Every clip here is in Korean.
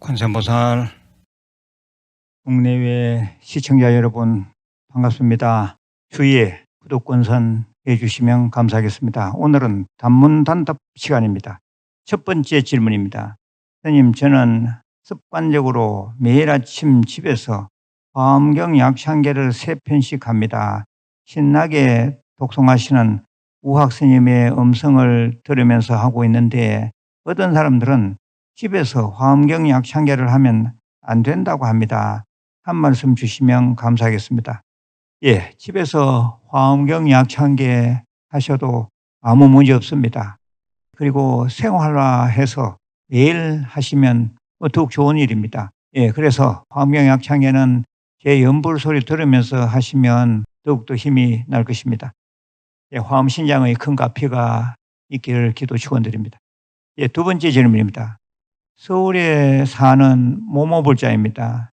관세음보살, 국내외 시청자 여러분 반갑습니다. 주위에 구독권선 해주시면 감사하겠습니다. 오늘은 단문단답 시간입니다. 첫 번째 질문입니다. 스님, 저는 습관적으로 매일 아침 집에서 화엄경 약창계를 3편씩 합니다. 신나게 독송하시는 우학 스님의 음성을 들으면서 하고 있는데 어떤 사람들은 집에서 화엄경 약창계를 하면 안 된다고 합니다. 한 말씀 주시면 감사하겠습니다. 예, 집에서 화엄경 약창계 하셔도 아무 문제 없습니다. 그리고 생활화해서 매일 하시면 더욱 좋은 일입니다. 예, 그래서 화엄경 약창계는 제 연불 소리 들으면서 하시면 더욱더 힘이 날 것입니다. 예, 화엄신장의 큰 가피가 있기를 기도 축원드립니다. 예, 두 번째 질문입니다. 서울에 사는 모모불자입니다.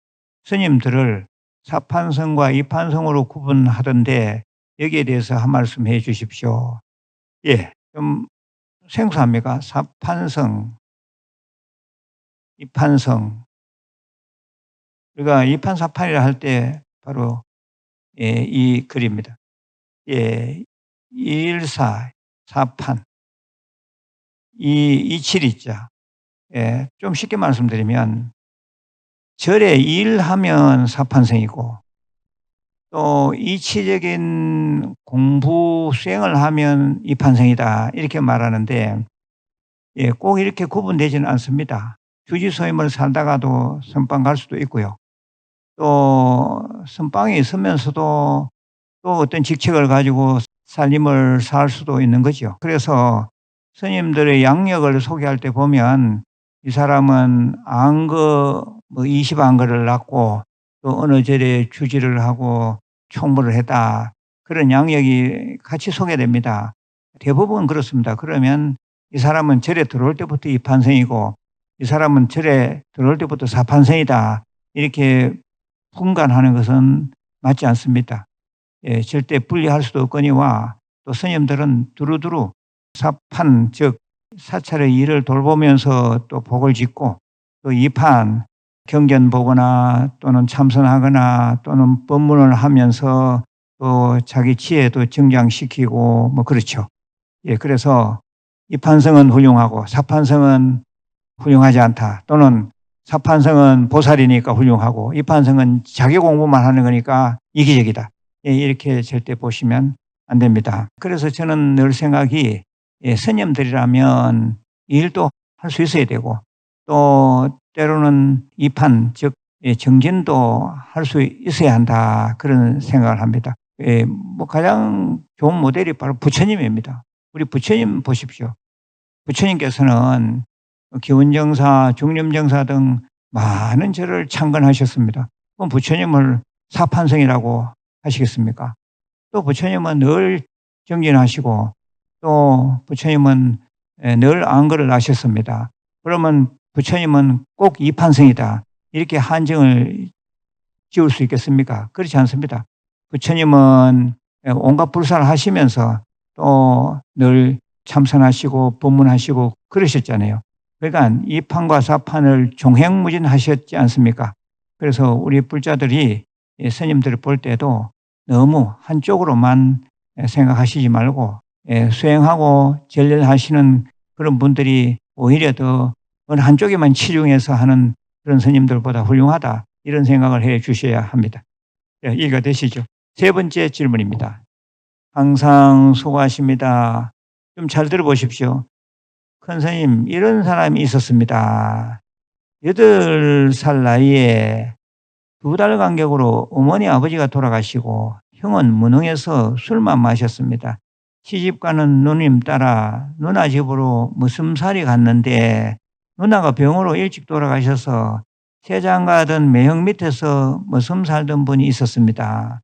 스님들을 사판성과 이판성으로 구분하던데 여기에 대해서 한 말씀 해 주십시오. 예, 좀 생소합니까? 사판성, 이판성. 우리가 이판사판이라 할 때 바로 이 글입니다. 예, 214, 사판, 227이자. 예, 좀 쉽게 말씀드리면 절에 일하면 사판성이고 또 이치적인 공부 수행을 하면 이판성이다 이렇게 말하는데 예, 꼭 이렇게 구분되지는 않습니다. 주지소임을 살다가도 선방 갈 수도 있고요. 또 선방에 있으면서도 또 어떤 직책을 가지고 살림을 살 수도 있는 거죠. 그래서 스님들의 양력을 소개할 때 보면 이 사람은 안거 20안거를 낳고 또 어느 절에 주지를 하고 총무를 했다. 그런 양력이 같이 소개됩니다. 대부분 그렇습니다. 그러면 이 사람은 절에 들어올 때부터 이판성이고 이 사람은 절에 들어올 때부터 사판성이다. 이렇게 분간하는 것은 맞지 않습니다. 예, 절대 분리할 수도 없거니와 또 스님들은 두루두루 사판, 즉 사찰의 일을 돌보면서 또 복을 짓고 또 이판, 경전 보거나 또는 참선하거나 또는 법문을 하면서 또 자기 지혜도 증장시키고 그렇죠. 예, 그래서 이판성은 훌륭하고 사판성은 훌륭하지 않다. 또는 사판성은 보살이니까 훌륭하고 이판성은 자기 공부만 하는 거니까 이기적이다. 예, 이렇게 절대 보시면 안 됩니다. 그래서 저는 늘 생각이 스님들이라면 일도 할 수 있어야 되고 또 때로는 이판 즉 정진도 할 수 있어야 한다 그런 생각을 합니다. 가장 좋은 모델이 바로 부처님입니다. 우리 부처님 보십시오. 부처님께서는 기원정사, 중림정사 등 많은 절을 창건하셨습니다. 그럼 부처님을 사판성이라고 하시겠습니까? 또 부처님은 늘 정진하시고 또 부처님은 늘 안거를 나셨습니다. 그러면 부처님은 꼭 이판성이다. 이렇게 한정을 지을 수 있겠습니까? 그렇지 않습니다. 부처님은 온갖 불사를 하시면서 또 늘 참선하시고 법문하시고 그러셨잖아요. 그러니까 이판과 사판을 종횡무진하셨지 않습니까? 그래서 우리 불자들이 스님들을 볼 때도 너무 한쪽으로만 생각하시지 말고 수행하고 전련하시는 그런 분들이 오히려 더 어느 한쪽에만 치중해서 하는 그런 스님들보다 훌륭하다 이런 생각을 해 주셔야 합니다. 이해가 되시죠? 세 번째 질문입니다. 항상 수고하십니다. 좀 잘 들어보십시오. 큰 스님, 이런 사람이 있었습니다. 8살 나이에 2달 간격으로 어머니 아버지가 돌아가시고 형은 무능해서 술만 마셨습니다. 시집가는 누님 따라 누나 집으로 무슴살이 갔는데 누나가 병으로 일찍 돌아가셔서 세장가던 매형 밑에서 무슴 살던 분이 있었습니다.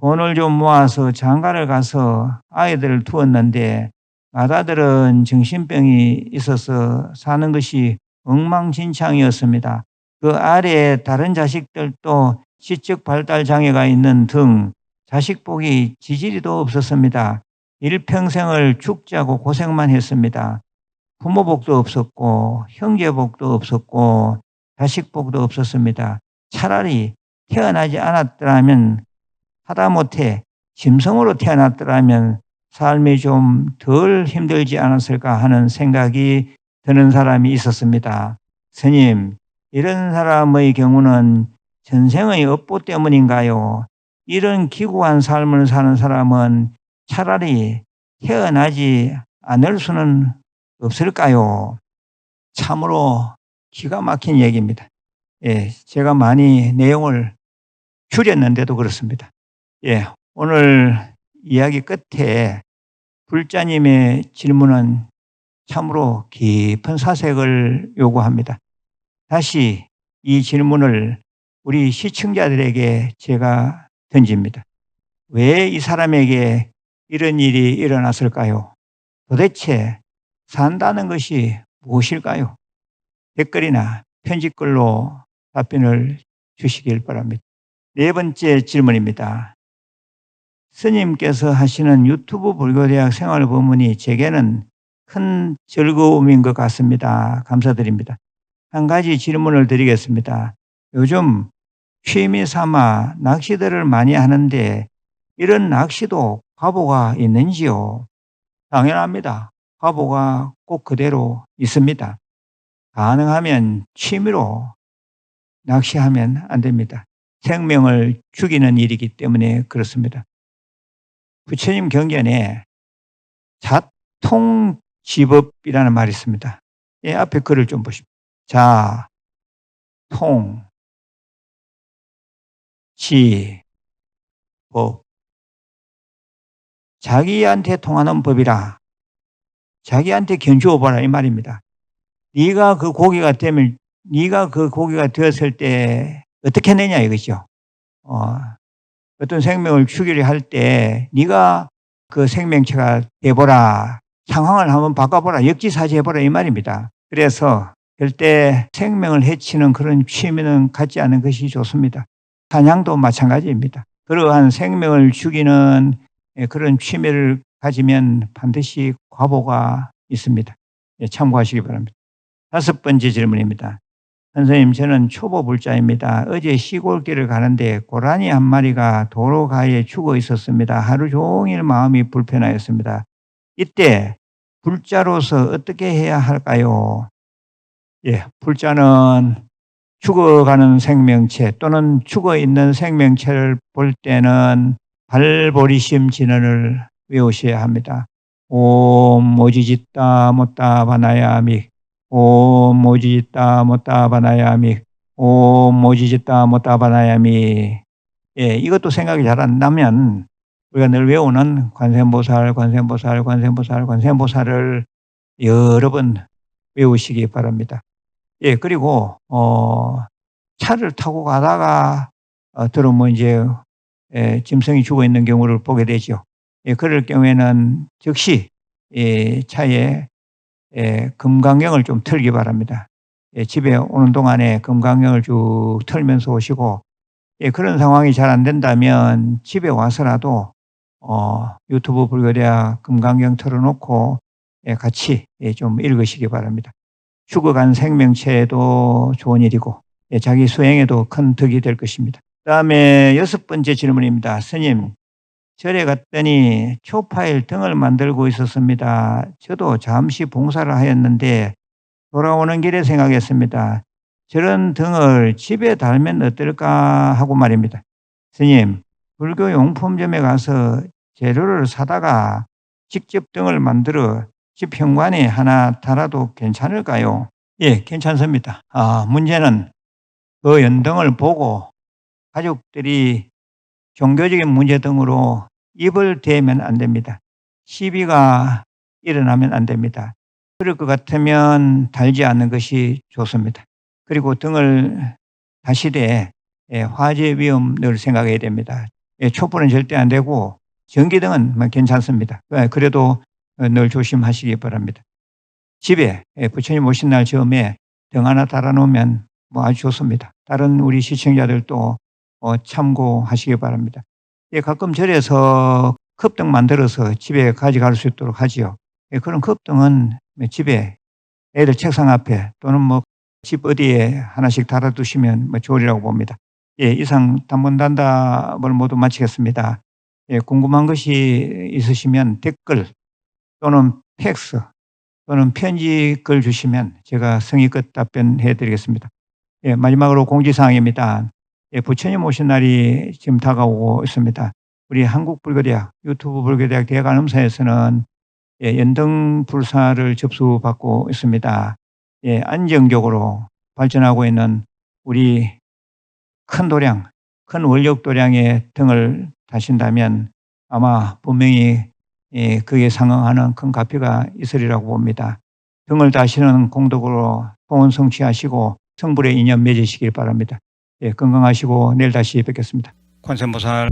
돈을 좀 모아서 장가를 가서 아이들을 두었는데 맏아들은 정신병이 있어서 사는 것이 엉망진창이었습니다. 그 아래에 다른 자식들도 지적 발달 장애가 있는 등 자식 복이 지지리도 없었습니다. 일평생을 죽자고 고생만 했습니다. 부모 복도 없었고 형제 복도 없었고 자식 복도 없었습니다. 차라리 태어나지 않았더라면, 하다못해 짐승으로 태어났더라면 삶이 좀 덜 힘들지 않았을까 하는 생각이 드는 사람이 있었습니다. 스님, 이런 사람의 경우는 전생의 업보 때문인가요? 이런 기구한 삶을 사는 사람은 차라리 태어나지 않을 수는 없을까요? 참으로 기가 막힌 얘기입니다. 예, 제가 많이 내용을 줄였는데도 그렇습니다. 예, 오늘 이야기 끝에 불자님의 질문은 참으로 깊은 사색을 요구합니다. 다시 이 질문을 우리 시청자들에게 제가 던집니다. 왜 이 사람에게 이런 일이 일어났을까요? 도대체 산다는 것이 무엇일까요? 댓글이나 편집글로 답변을 주시길 바랍니다. 네 번째 질문입니다. 스님께서 하시는 유튜브 불교대학 생활법문이 제게는 큰 즐거움인 것 같습니다. 감사드립니다. 한 가지 질문을 드리겠습니다. 요즘 취미 삼아 낚시들을 많이 하는데 이런 낚시도 과보가 있는지요? 당연합니다. 과보가 꼭 그대로 있습니다. 가능하면 취미로 낚시하면 안 됩니다. 생명을 죽이는 일이기 때문에 그렇습니다. 부처님 경전에 자통지법이라는 말이 있습니다. 이 앞에 글을 좀 보십시오. 자, 통, 지, 법. 자기한테 통하는 법이라. 자기한테 견주어봐라 이 말입니다. 네가 그 고기가 되면, 네가 그 고기가 되었을 때 어떻게 내냐 이거죠. 어떤 생명을 죽이려 할 때 네가 그 생명체가 돼보라. 상황을 한번 바꿔보라. 역지사지해보라 이 말입니다. 그래서 절대 생명을 해치는 그런 취미는 갖지 않는 것이 좋습니다. 사냥도 마찬가지입니다. 그러한 생명을 죽이는 그런 취미를 가지면 반드시 과보가 있습니다. 참고하시기 바랍니다. 다섯 번째 질문입니다. 선생님, 저는 초보 불자입니다. 어제 시골길을 가는데 고라니 한 마리가 도로가에 죽어 있었습니다. 하루 종일 마음이 불편하였습니다. 이때 불자로서 어떻게 해야 할까요? 예, 불자는 죽어가는 생명체 또는 죽어있는 생명체를 볼 때는 발보리심 진언을 외우셔야 합니다. 옴 모지짓다 못다 바나야미, 옴 모지짓다 못다 바나야미, 옴 모지짓다 못다 바나야미. 예, 이것도 생각이 잘 안 나면 우리가 늘 외우는 관세음보살, 관세음보살, 관세음보살, 관세음보살을 여러 번 외우시기 바랍니다. 예, 그리고 차를 타고 가다가 들어오면 이제 짐승이 죽어 있는 경우를 보게 되죠. 예, 그럴 경우에는 즉시 차에 금강경을 좀 틀기 바랍니다. 예, 집에 오는 동안에 금강경을 쭉 틀면서 오시고, 예, 그런 상황이 잘 안 된다면 집에 와서라도 유튜브 불교대학 금강경 틀어놓고 같이 좀 읽으시기 바랍니다. 죽어간 생명체에도 좋은 일이고 자기 수행에도 큰 덕이 될 것입니다. 그 다음에 여섯 번째 질문입니다. 스님, 절에 갔더니 초파일 등을 만들고 있었습니다. 저도 잠시 봉사를 하였는데 돌아오는 길에 생각했습니다. 저런 등을 집에 달면 어떨까 하고 말입니다. 스님, 불교 용품점에 가서 재료를 사다가 직접 등을 만들어 집 현관에 하나 달아도 괜찮을까요? 예, 괜찮습니다. 문제는 그 연등을 보고 가족들이 종교적인 문제 등으로 입을 대면 안 됩니다. 시비가 일어나면 안 됩니다. 그럴 것 같으면 달지 않는 것이 좋습니다. 그리고 등을 다시되 화재 위험을 생각해야 됩니다. 촛불은 절대 안 되고 전기등은 괜찮습니다. 그래도 늘 조심하시기 바랍니다. 집에 부처님 오신 날 처음에 등 하나 달아놓으면 아주 좋습니다. 다른 우리 시청자들도 참고하시기 바랍니다. 예, 가끔 절에서 컵등 만들어서 집에 가져갈 수 있도록 하지요. 예, 그런 컵등은 집에 애들 책상 앞에 또는 뭐 집 어디에 하나씩 달아두시면 뭐 좋으리라고 봅니다. 예, 이상 단문단답을 모두 마치겠습니다. 예, 궁금한 것이 있으시면 댓글 또는 팩스 또는 편지 글 주시면 제가 성의껏 답변해 드리겠습니다. 예, 마지막으로 공지사항입니다. 예, 부처님 오신 날이 지금 다가오고 있습니다. 우리 한국불교대학, 유튜브 불교대학 대학안음사에서는 예, 연등 불사를 접수받고 있습니다. 예, 안정적으로 발전하고 있는 우리 큰 도량, 큰 원력 도량의 등을 다신다면 아마 분명히 예, 그에 상응하는 큰 가피가 있으리라고 봅니다. 등을 다시는 공덕으로 소원 성취하시고 성불의 인연 맺으시길 바랍니다. 예, 건강하시고 내일 다시 뵙겠습니다. 관세음보살.